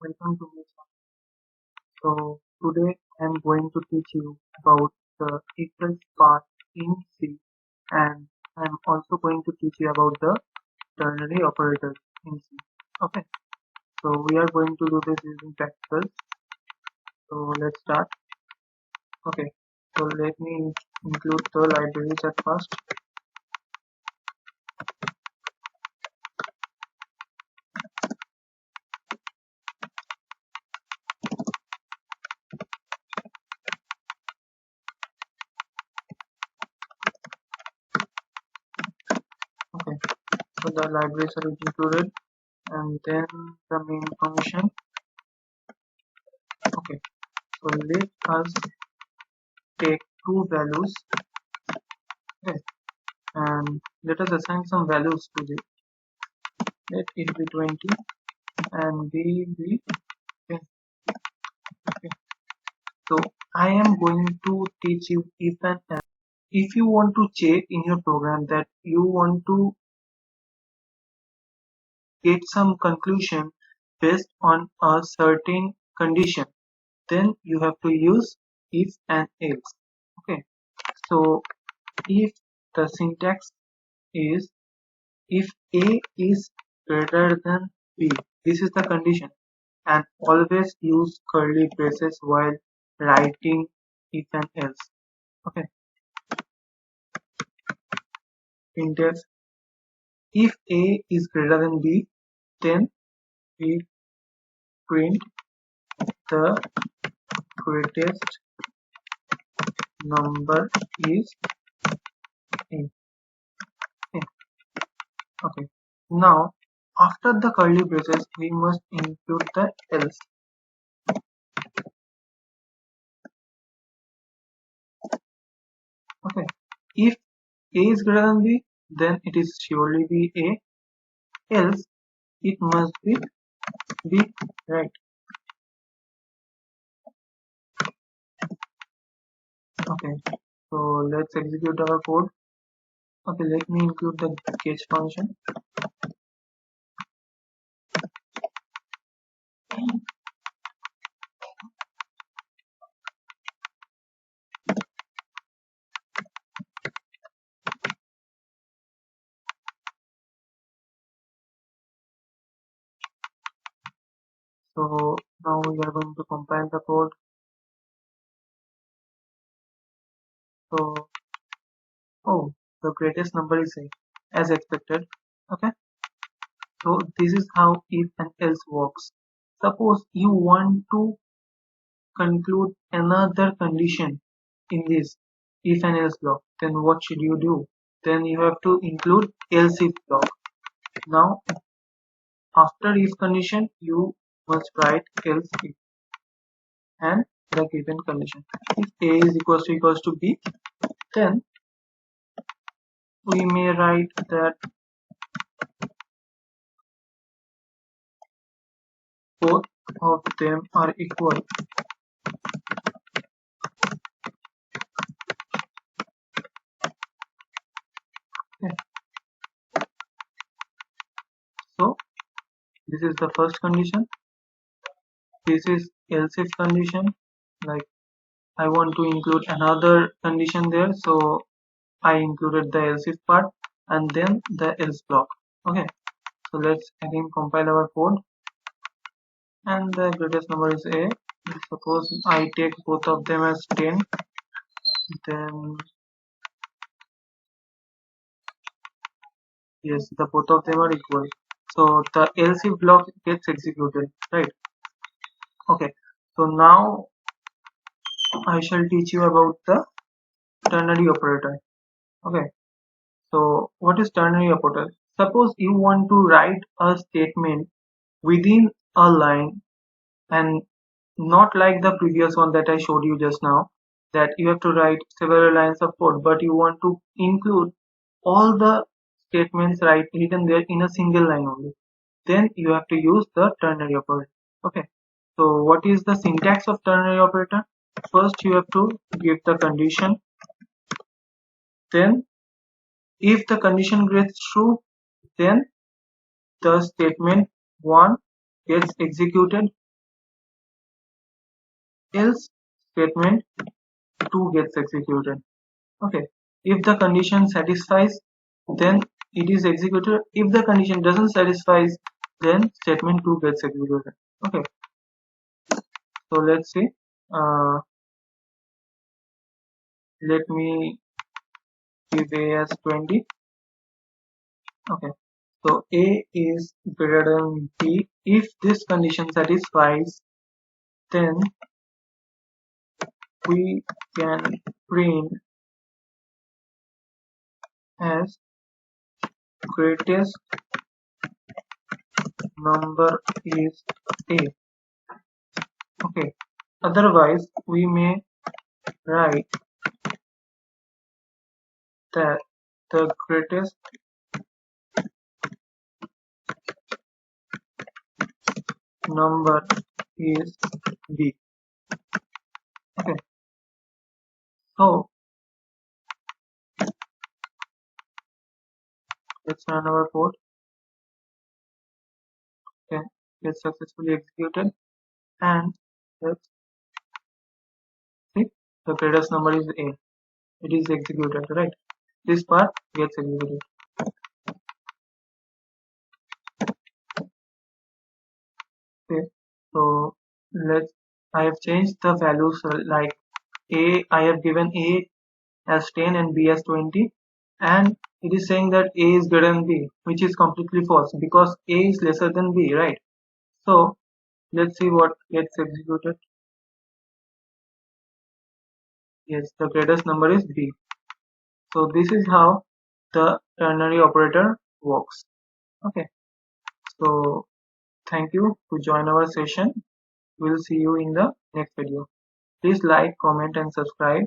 welcome to my channel. So today I'm going to teach you about the equals part in C, and I'm also going to teach you about the ternary operators in C. Okay, so we are going to do this using practicals. So let's start. Okay, so let me include the libraries at first. Okay, so the libraries are included, and then the main function. Okay, so let us take two values. Okay, and let us assign some values to this. Let it be 20 and b be 10. Okay, so I am going to teach you if and else. If you want to check in your program that you want to get some conclusion based on a certain condition, then you have to use if and else. Okay, so if the syntax is if A is greater than B, this is the condition, and always use curly braces while writing if and else. Okay, printf if A is greater than B, then we print the greatest number is A. Okay, now after the curly braces we must include the else. Okay, if A is greater than B, then it is surely be A, else it must be B, right? Okay, so let's execute our code. Okay, let me include the catch function. So now we are going to compile the code. So, oh, the greatest number is A, as expected. Okay, so this is how if and else works. Suppose you want to conclude another condition in this if and else block, then what should you do? Then you have to include else if block. Now after if condition you must write else if and the given condition. If A is equals to B, then we may write that both of them are equal. Okay. So this is the first condition. This is else if condition. Like I want to include another condition there, so I included the else if part and then the else block. Okay, so let's again compile our code, and the greatest number is A. Suppose I take both of them as 10, then yes, the both of them are equal, so the else if block gets executed, right? Okay, so now I shall teach you about the ternary operator. Okay, so what is ternary operator? Suppose you want to write a statement within a line, and not like the previous one that I showed you just now, that you have to write several lines of code, but you want to include all the statements written there in a single line only, then you have to use the ternary operator. Okay, so what is the syntax of ternary operator? First you have to give the condition, then if the condition gets true, then the statement 1 gets executed, else statement 2 gets executed. Okay, if the condition satisfies, then it is executed. If the condition doesn't satisfy, then statement 2 gets executed. Okay, so let's see. Let me give A as 20. Okay, so A is greater than B. If this condition satisfies, then we can print as greatest number is A. Okay, otherwise we may write that the greatest number is B. Okay, so let's run our code. Okay, it's successfully executed, and let's see, the greatest number is A. It is executed, right? This part gets executed. Okay, so let's. I have changed the values like A. I have given A as 10 and B as 20, and it is saying that A is greater than B, which is completely false because A is lesser than B, right? So let's see what gets executed. Yes, the greatest number is B. So this is how the ternary operator works. Okay, so thank you to join our session. We'll see you in the next video. Please like, comment and subscribe.